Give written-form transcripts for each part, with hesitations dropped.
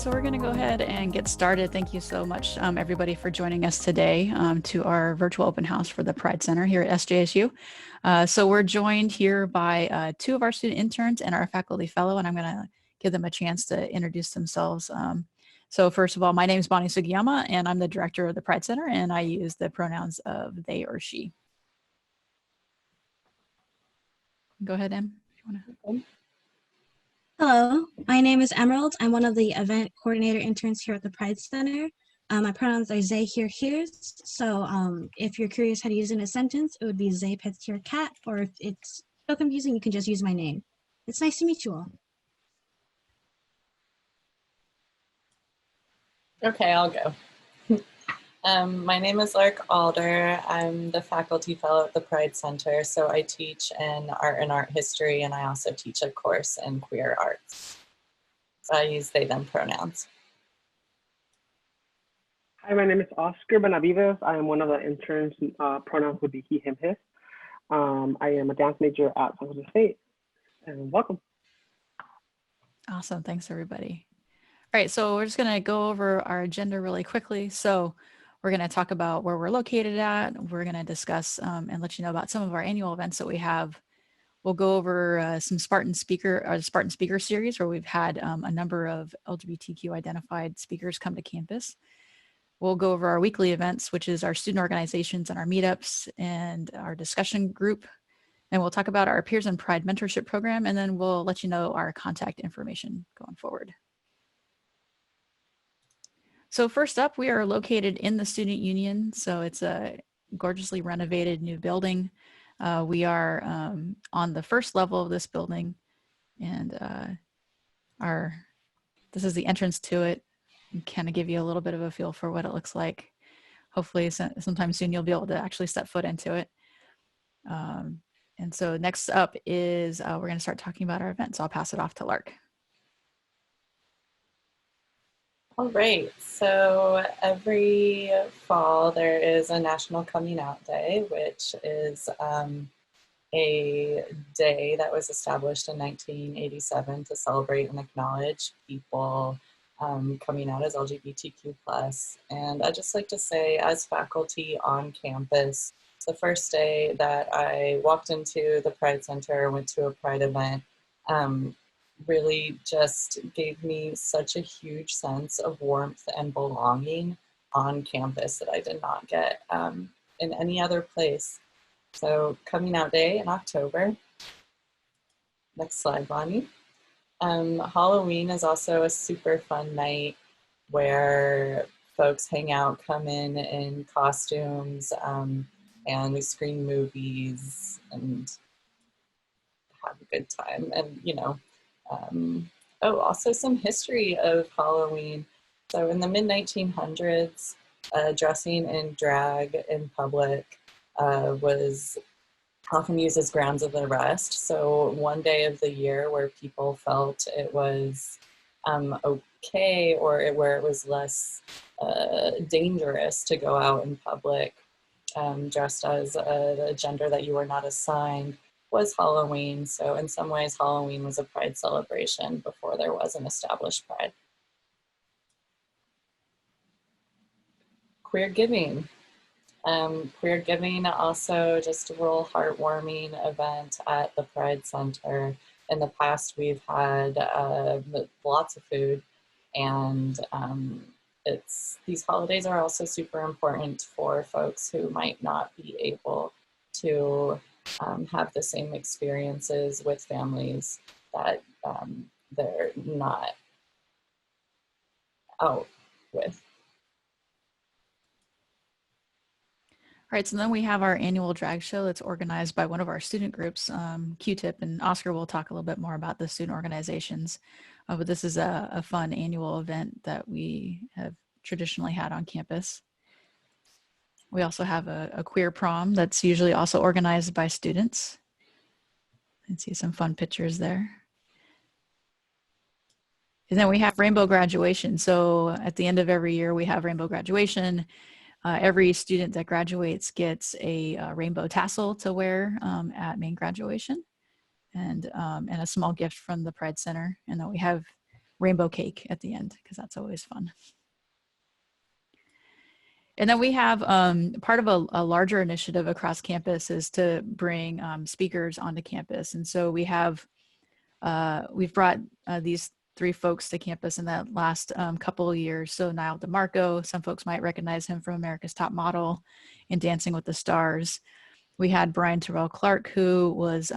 so we're going to go ahead and get started. Thank you so much, everybody, for joining us today to our virtual open house for the Pride Center here at SJSU. So we're joined here by two of our student interns and our faculty fellow, and I'm going to give them a chance to introduce themselves. So first of all, my name is Bonnie Sugiyama, and I'm the director of the Pride Center, and I use the pronouns of they or she. Go ahead, Em. If you wanna. Hello, my name is Emerald. I'm one of the event coordinator interns here at the Pride Center. My pronouns are they, here, hers. So if you're curious how to use it in a sentence, it would be they, pets, your cat. Or if it's so confusing, you can just use my name. It's nice to meet you all. Okay, I'll go. My name is Lark Alder. I'm the faculty fellow at the Pride Center. So I teach in art and art history, and I also teach a course in queer arts. So I use they, them pronouns. Hi, my name is Oscar Benavides. I am one of the interns. Pronouns would be he, him, his. I am a dance major at San Jose State, and welcome. Awesome, thanks everybody. All right, so we're just gonna go over our agenda really quickly. So we're gonna talk about where we're located at. We're gonna discuss and let you know about some of our annual events that we have. We'll go over some Spartan Speaker series where we've had a number of LGBTQ identified speakers come to campus. We'll go over our weekly events, which is our student organizations and our meetups and our discussion group. And we'll talk about our Peers in Pride mentorship program, and then we'll let you know our contact information going forward. So first up, we are located in the Student Union. So it's a gorgeously renovated new building. We are on the first level of this building, and this is the entrance to it. And kind of give you a little bit of a feel for what it looks like. Hopefully sometime soon you'll be able to actually step foot into it. And so next up is we're going to start talking about our event. So I'll pass it off to Lark. All right, so every fall there is a National Coming Out Day, which is a day that was established in 1987 to celebrate and acknowledge people coming out as LGBTQ+. And I'd just like to say, as faculty on campus, the first day that I walked into the Pride Center, went to a Pride event, really just gave me such a huge sense of warmth and belonging on campus that I did not get in any other place. So Coming Out Day in October. Next slide, Bonnie. Halloween is also a super fun night where folks hang out, come in costumes, and we screen movies and have a good time. And, you know, also some history of Halloween. So in the mid-1900s, dressing in drag in public was often used as grounds of arrest. So one day of the year where people felt it was okay, or where it was less dangerous to go out in public dressed as a gender that you were not assigned, was Halloween. So in some ways, Halloween was a pride celebration before there was an established pride. Queer Giving. Queer Giving, also just a real heartwarming event at the Pride Center. In the past, we've had lots of food, and these holidays are also super important for folks who might not be able to have the same experiences with families that they're not out with. All right, so then we have our annual drag show that's organized by one of our student groups, Q-Tip, and Oscar will talk a little bit more about the student organizations. But this is a fun annual event that we have traditionally had on campus. We also have a queer prom that's usually also organized by students. You can see some fun pictures there. And then we have rainbow graduation. So at the end of every year, we have rainbow graduation. Every student that graduates gets a rainbow tassel to wear at main graduation, and a small gift from the Pride Center. And then we rainbow cake at the end, because that's always fun. And then we have part of a larger initiative across campus is to bring speakers onto campus. And so we have, we've brought these 3 folks to campus in the last couple of years. So Niall DeMarco, some folks might recognize him from America's Top Model and Dancing with the Stars. We had Brian Terrell Clark, who was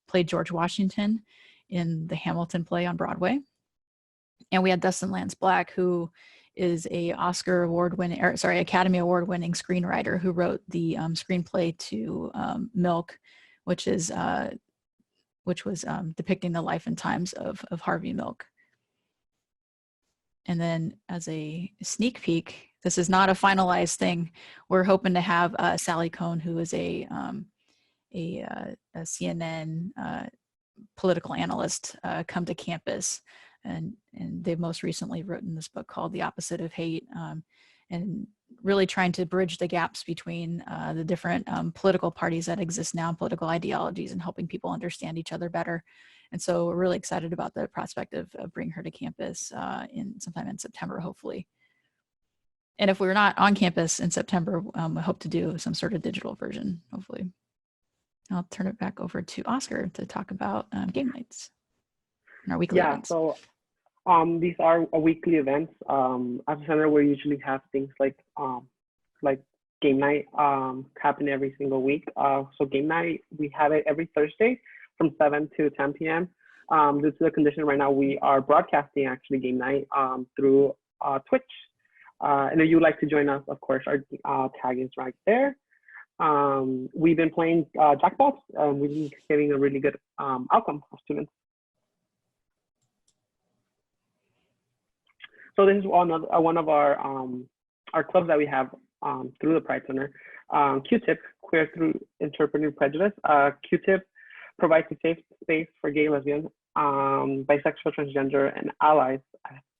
played George Washington in the Hamilton play on Broadway. And we had Dustin Lance Black, who is a Academy Award winning screenwriter who wrote the screenplay to Milk, which was depicting the life and times of Harvey Milk. And then as a sneak peek, this is not a finalized thing. We're hoping to have Sally Cohn, who is a CNN political analyst, come to campus. And they've most recently written this book called The Opposite of Hate, and really trying to bridge the gaps between the different political parties that exist now, political ideologies, and helping people understand each other better. And so we're really excited about the prospect of bringing her to campus sometime in September, hopefully. And if we're not on campus in September, we hope to do some sort of digital version, hopefully. I'll turn it back over to Oscar to talk about game nights and our weekly events. So these are weekly events. At the center, we usually have things like game night happen every single week. So game night, we have it every Thursday from 7 to 10 p.m. Due to the condition right now, we are broadcasting actually game night through Twitch. And if you'd like to join us, of course, our tag is right there. We've been playing jackpots. We've been getting a really good outcome for students. So this is one of our clubs that we have through the Pride Center. Q-Tip, Queer Through Interpreting Prejudice. Q-Tip provides a safe space for gay, lesbian, bisexual, transgender, and allies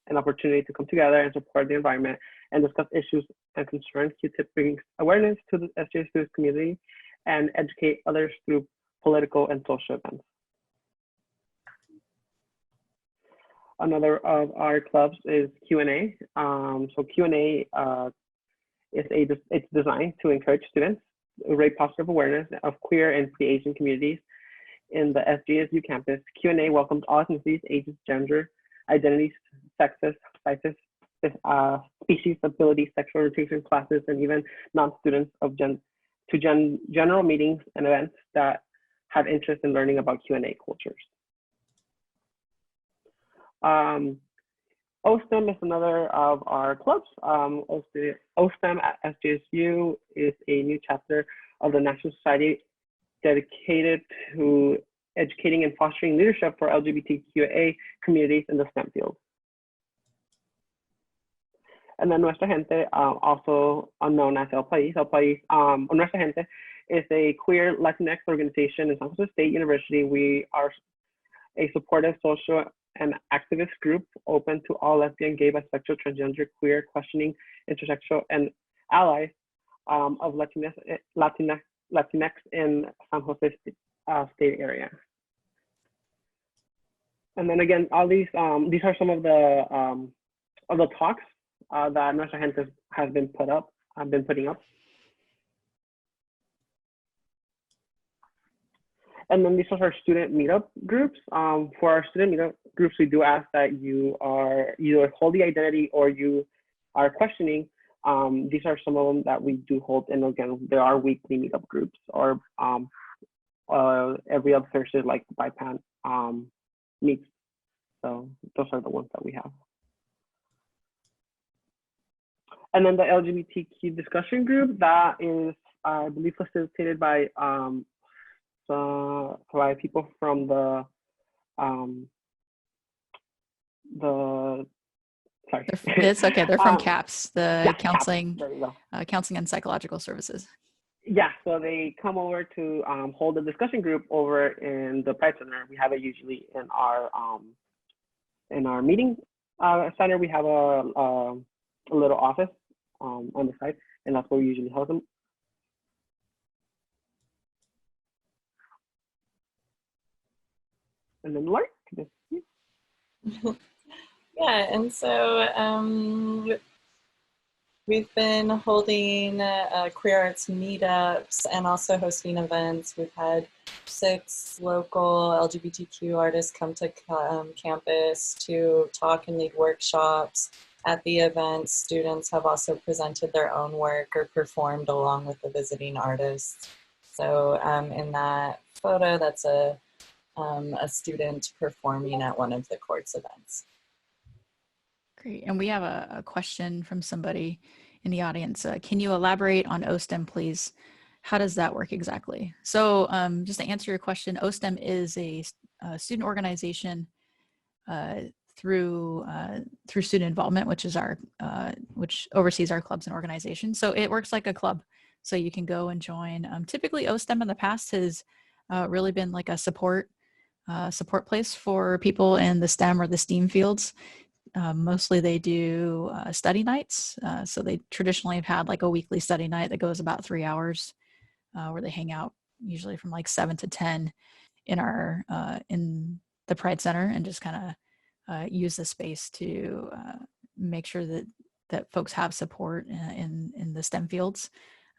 an opportunity to come together and support the environment and discuss issues and concerns. Q-Tip brings awareness to the SJSU community and educate others through political and social events. Another of our clubs is Q&A. So Q&A it's designed to encourage students to raise positive awareness of queer and free Asian communities in the SJSU campus. Q&A welcomes all ethnicities, ages, gender, identities, sexes, sizes, species, abilities, sexual orientation, classes, and even non-students general meetings and events that have interest in learning about Q&A cultures. OSTEM is another of our clubs. OSTEM at SJSU is a new chapter of the National Society dedicated to educating and fostering leadership for LGBTQIA communities in the STEM field. And then Nuestra Gente, also known as El País. El País, Nuestra Gente is a queer Latinx organization in San Jose State University. We are a supportive social and activist group open to all lesbian, gay, bisexual, transgender, queer, questioning, intersexual, and allies of Latinx in San Jose State area. And then again, all these are some of the talks that Nuestra Gente has been putting up. And then these are our student meetup groups. For our student meetup groups, we do ask that you are either hold the identity or you are questioning. These are some of them that we do hold. And again, there are weekly meetup groups or every other Thursday, like BIPAN meets. So those are the ones that we have. And then the LGBTQ discussion group, that is, I believe, facilitated by people from sorry. It's okay. They're from CAPS, the yeah, counseling, CAPS. Counseling and Psychological Services. Yeah, so they come over to hold a discussion group over in the Pride Center. We have it usually in our meeting center. We have a little office on the side, and that's where we usually host them. And then Lark. Yeah, and so we've been holding queer arts meetups and also hosting events. We've had 6 local LGBTQ artists come to campus to talk and lead workshops. At the events, students have also presented their own work or performed along with the visiting artists. So in that photo, that's a student performing at one of the court's events. Great. And we have a question from somebody in the audience. Can you elaborate on OSTEM, please? How does that work exactly? So just to answer your question, OSTEM is a student organization through student involvement, which is our which oversees our clubs and organizations. So it works like a club. So you can go and join. Typically, OSTEM in the past has really been like a support place for people in the STEM or the STEAM fields. Mostly they do study nights. So they traditionally have had like a weekly study night that goes about 3 hours where they hang out usually from like 7 to 10 in our in the Pride Center and just kind of use the space to make sure that folks have support in the STEM fields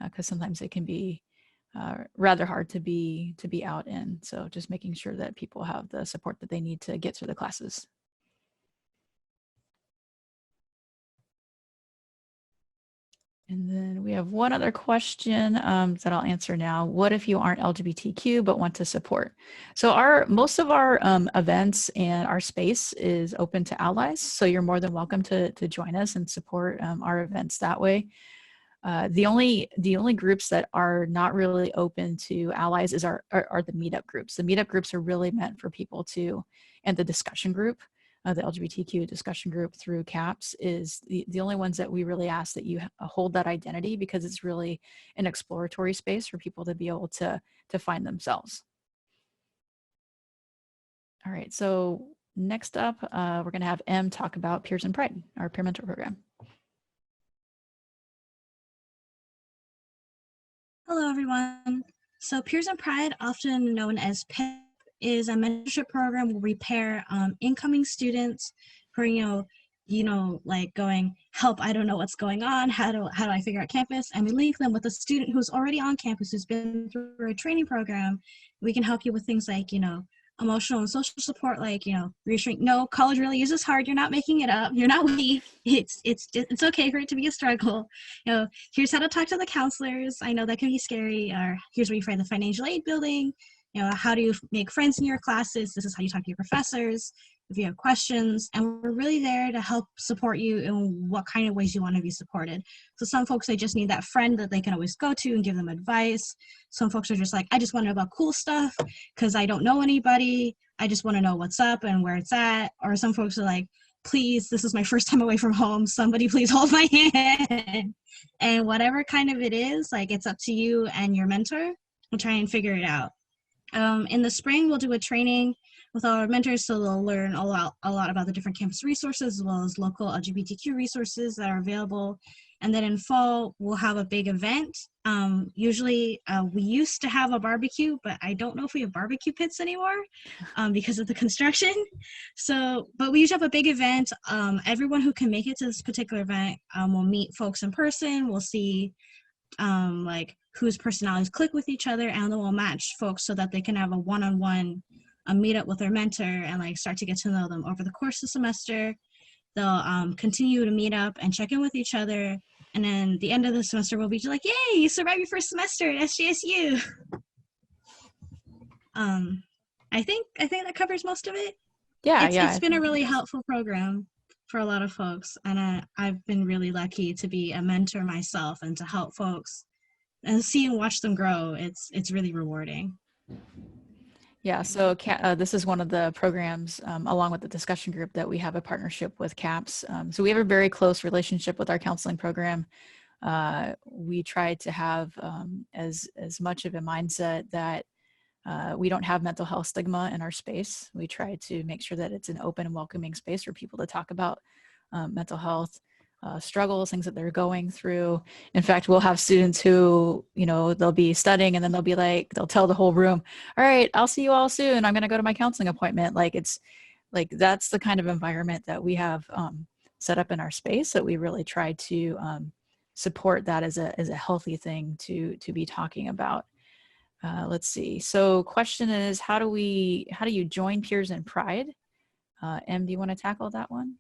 because sometimes it can be rather hard to be out in. So just making sure that people have the support that they need to get through the classes. And then we have one other question that I'll answer now. What if you aren't LGBTQ but want to support? So most of our events and our space is open to allies. So you're more than welcome to join us and support our events that way. The only groups that are not really open to allies are the meetup groups. The meetup groups are really meant for people to, and the discussion group, the LGBTQ discussion group through CAPS is the only ones that we really ask that you hold that identity because it's really an exploratory space for people to be able to find themselves. All right, so next up, we're going to have Em talk about Peers in Pride, our peer mentor program. Hello, everyone. So Peers in Pride, often known as PIP, is a mentorship program where we pair incoming students who are, like going, help, I don't know what's going on, how do I figure out campus, and we link them with a student who's already on campus, who's been through a training program. We can help you with things like, emotional and social support, like, reassuring, no, college really is hard, you're not making it up, you're not weak, it's okay for it to be a struggle. Here's how to talk to the counselors, I know that can be scary, or here's where you find the financial aid building, how do you make friends in your classes, this is how you talk to your professors if you have questions, and we're really there to help support you in what kind of ways you want to be supported. So some folks, they just need that friend that they can always go to and give them advice. Some folks are just like, I just want to know about cool stuff because I don't know anybody. I just want to know what's up and where it's at. Or some folks are like, please, this is my first time away from home. Somebody please hold my hand. And whatever kind of it is, like it's up to you and your mentor. We'll try and figure it out. In the spring, we'll do a training with all our mentors, so they'll learn a lot about the different campus resources as well as local LGBTQ resources that are available. And then in fall, we'll have a big event. Usually, we used to have a barbecue, but I don't know if we have barbecue pits anymore because of the construction. So, but we usually have a big event. Everyone who can make it to this particular event will meet folks in person. We'll see like whose personalities click with each other, and then we'll match folks so that they can have a one-on-one meet up with their mentor and like start to get to know them over the course of the semester. They'll continue to meet up and check in with each other, and then the end of the semester we'll be like, yay, you survived your first semester at SJSU. I think that covers most of it. It's been a really helpful program for a lot of folks, and I've been really lucky to be a mentor myself and to help folks and see and watch them grow. It's really rewarding. Yeah, so this is one of the programs, along with the discussion group, that we have a partnership with CAPS. So we have a very close relationship with our counseling program. We try to have as much of a mindset that we don't have mental health stigma in our space. We try to make sure that it's an open and welcoming space for people to talk about mental health struggles, things that they're going through. In fact, we'll have students who, they'll be studying and then they'll tell the whole room, all right, I'll see you all soon. I'm going to go to my counseling appointment. Like Like that's the kind of environment that we have set up in our space, that we really try to support that as a healthy thing to be talking about. Let's see. So question is, how do you join peers in Pride? Em, do you want to tackle that one?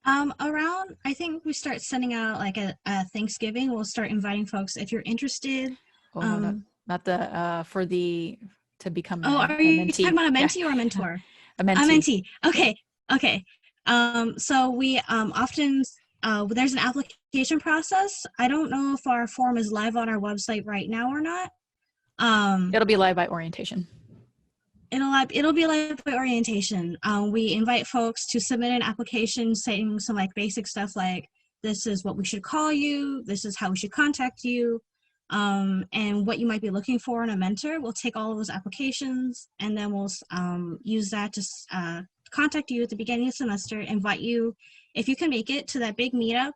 Around, I think we start sending out like a Thanksgiving. We'll start inviting folks if you're interested. Oh no, not the to become Oh, are a you talking mentee. about a Yeah. mentee or a mentor? A A mentee. mentee. Okay. Okay. So we often there's an application process. I don't know if our form is live on our website right now or not. It'll be live by orientation. It'll be live by orientation. We invite folks to submit an application saying some like basic stuff like, this is what we should call you, this is how we should contact you, and what you might be looking for in a mentor. We'll take all of those applications and then we'll use that to contact you at the beginning of the semester, invite you if you can make it to that big meetup.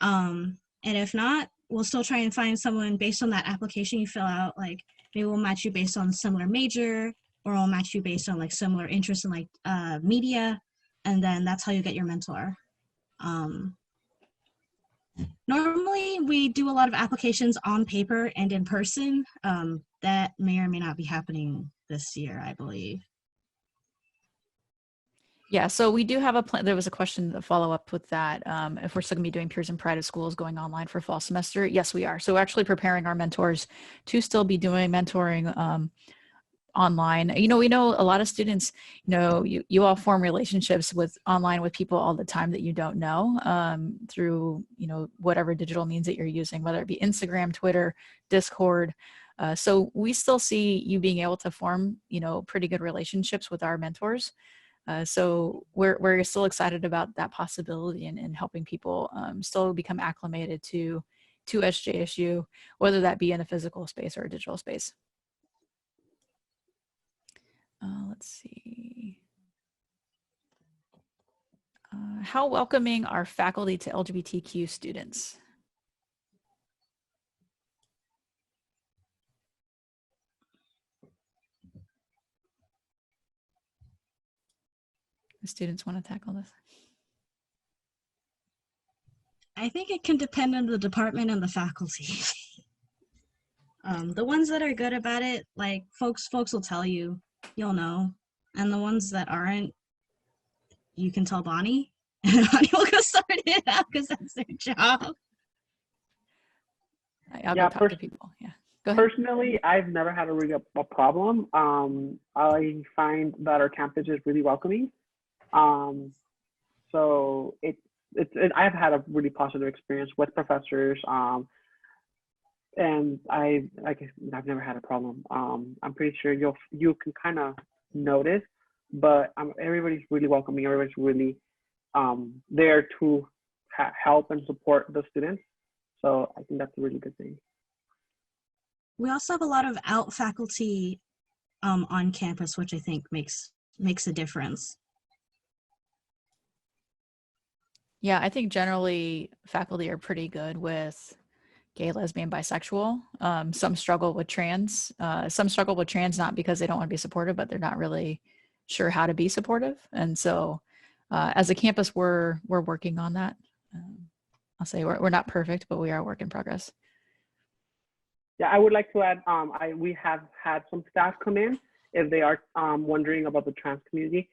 And if not, we'll still try and find someone based on that application you fill out. Like maybe we'll match you based on similar major, or we'll match you based on like similar interests in like media, and then that's how you get your mentor. Normally we do a lot of applications on paper and in person. That may or may not be happening this year, I believe. Yeah, so we do have a plan. There was a question to follow up with that. If we're still gonna be doing Peers in Pride of Schools going online for fall semester, yes, we are. So we're actually preparing our mentors to still be doing mentoring online. You know, we know a lot of students, you know, you all form relationships with online with people all the time that you don't know through, you know, whatever digital means that you're using, whether it be Instagram, Twitter, Discord. So we still see you being able to form, you know, pretty good relationships with our mentors. So we're still excited about that possibility and helping people still become acclimated to SJSU, whether that be in a physical space or a digital space. Let's see. How welcoming are faculty to LGBTQ students? The students want to tackle this? I think it can depend on the department and the faculty. The ones that are good about it, like folks will tell you, you'll know. And the ones that aren't, you can tell Bonnie, and Bonnie will go sort it out because that's their job. I'll go talk to people. Yeah. Go ahead. Personally, I've never had a problem. I find that our campus is really welcoming. So I've had a really positive experience with professors. And I've never had a problem. I'm pretty sure you can kind of notice, but everybody's really welcoming. Everybody's really there to help and support the students. So I think that's a really good thing. We also have a lot of out faculty on campus, which I think makes a difference. Yeah, I think generally faculty are pretty good with gay, lesbian, bisexual. Some struggle with trans. Some struggle with trans not because they don't want to be supportive, but they're not really sure how to be supportive. And so as a campus, we're working on that. I'll say we're not perfect, but we are a work in progress. Yeah, I would like to add, we have had some staff come in if they are wondering about the trans community.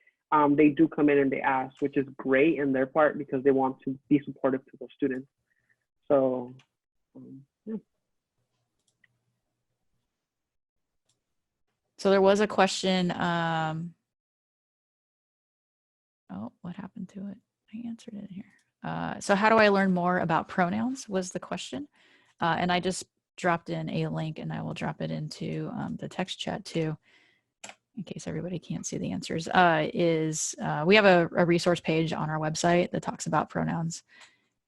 They do come in and they ask, which is great in their part because they want to be supportive to those students. So, yeah. So there was a question. Oh, what happened to it? I answered it here. So how do I learn more about pronouns was the question. And I just dropped in a link and I will drop it into the text chat too, in case everybody can't see the answers. We have a resource page on our website that talks about pronouns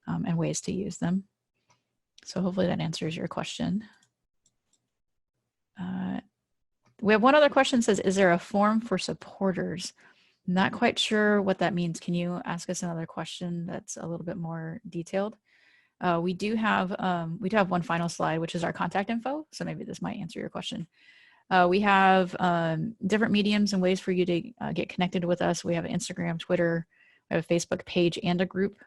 and ways to use them. So hopefully that answers your question. We have one other question says, is there a form for supporters? Not quite sure what that means. Can you ask us another question that's a little bit more detailed? We do have one final slide, which is our contact info. So maybe this might answer your question. We have different mediums and ways for you to get connected with us. We have Instagram, Twitter, we have a Facebook page and a group.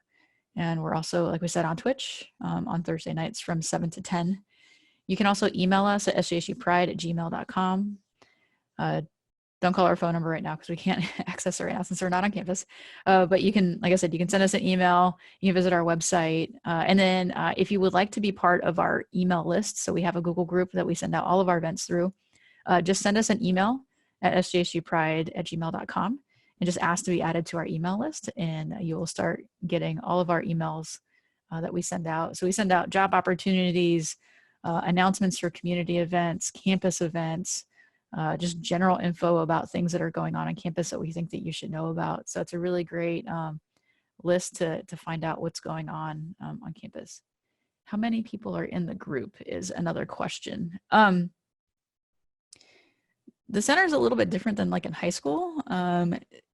And we're also, like we said, on Twitch on Thursday nights from 7 to 10. You can also email us at sjsupride@gmail.com. Don't call our phone number right now because we can't access it right now since we're not on campus. But you can, like I said, you can send us an email. You can visit our website. And then if you would like to be part of our email list, so we have a Google group that we send out all of our events through, just send us an email at sjsupride@gmail.com and just ask to be added to our email list. And you will start getting all of our emails that we send out. So we send out job opportunities, announcements for community events, campus events, just general info about things that are going on campus that we think that you should know about. So it's a really great list to find out what's going on campus. How many people are in the group is another question. The center is a little bit different than like in high school.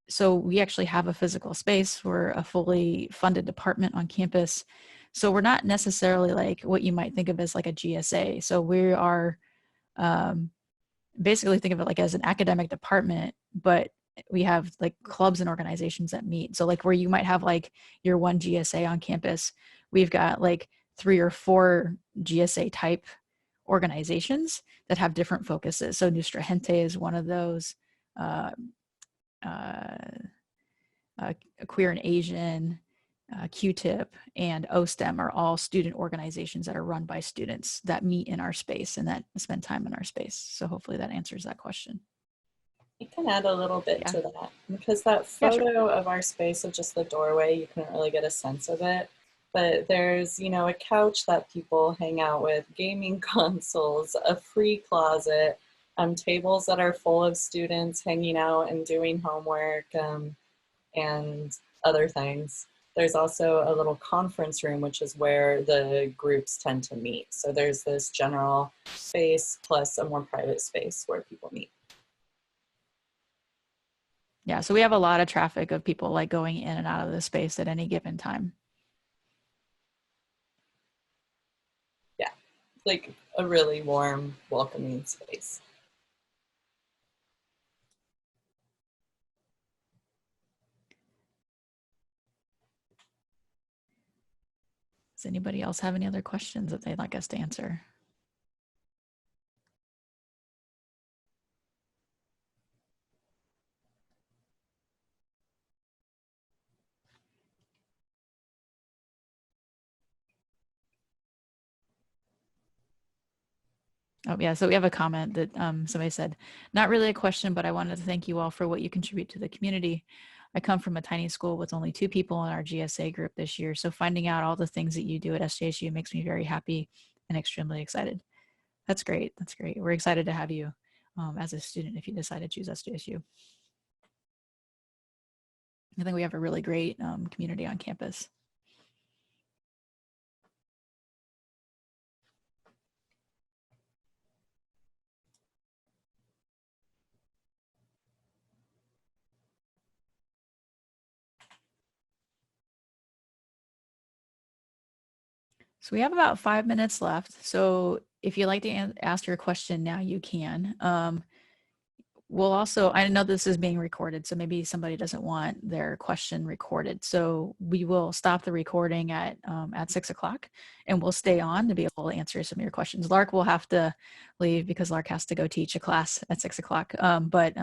So we actually have a physical space. We're a fully funded department on campus. So we're not necessarily like what you might think of as like a GSA. So we are basically think of it like as an academic department, but we have like clubs and organizations that meet. So like where you might have like your one GSA on campus, we've got like 3 or 4 GSA type organizations that have different focuses. So Nuestra Gente is one of those, Queer and Asian, Q-Tip, and OSTEM are all student organizations that are run by students that meet in our space and that spend time in our space. So hopefully that answers that question. I can add a little bit Yeah. to that because that Yeah, photo sure. of our space of just the doorway, you couldn't really get a sense of it. But there's, a couch that people hang out with, gaming consoles, a free closet, tables that are full of students hanging out and doing homework, and other things. There's also a little conference room, which is where the groups tend to meet. So there's this general space plus a more private space where people meet. Yeah, so we have a lot of traffic of people like going in and out of the space at any given time. Yeah, like a really warm, welcoming space. Does anybody else have any other questions that they'd like us to answer? Oh yeah, so we have a comment that somebody said, not really a question, but I wanted to thank you all for what you contribute to the community. I come from a tiny school with only 2 people in our GSA group this year. So finding out all the things that you do at SJSU makes me very happy and extremely excited. That's great. That's great. We're excited to have you as a student if you decide to choose SJSU. I think we have a really great community on campus. So we have about 5 minutes left. So if you'd like to ask your question now, you can. We'll also, I know this is being recorded, so maybe somebody doesn't want their question recorded. So we will stop the recording at 6 o'clock and we'll stay on to be able to answer some of your questions. Lark will have to leave because Lark has to go teach a class at 6 o'clock. But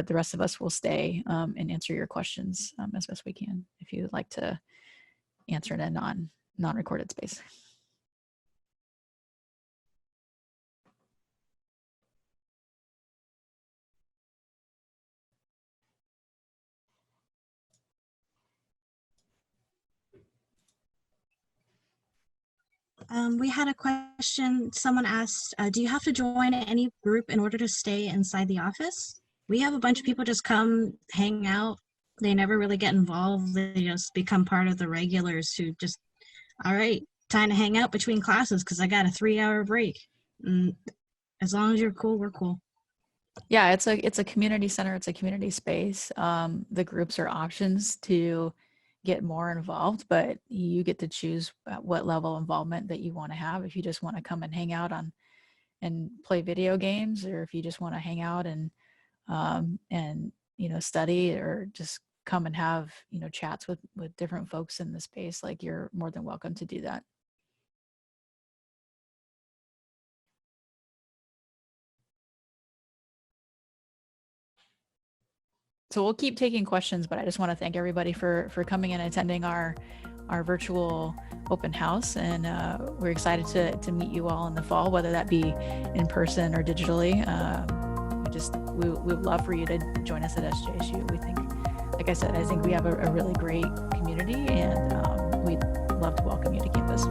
the rest of us will stay and answer your questions as best we can if you'd like to answer in a non-recorded space. We had a question. Someone asked, do you have to join any group in order to stay inside the office? We have a bunch of people just come hang out. They never really get involved. They just become part of the regulars who just, all right, time to hang out between classes because I got a 3-hour break. And as long as you're cool, we're cool. Yeah, it's a community center. It's a community space. The groups are options to get more involved, but you get to choose what level of involvement that you want to have. If you just want to come and hang out on and play video games, or if you just want to hang out and study, or just come and have chats with different folks in the space, like, you're more than welcome to do that. So we'll keep taking questions, but I just want to thank everybody for coming and attending our virtual open house, and we're excited to meet you all in the fall, whether that be in person or digitally. We would love for you to join us at SJSU. We think, like I said, I think we have a really great community, and we'd love to welcome you to campus.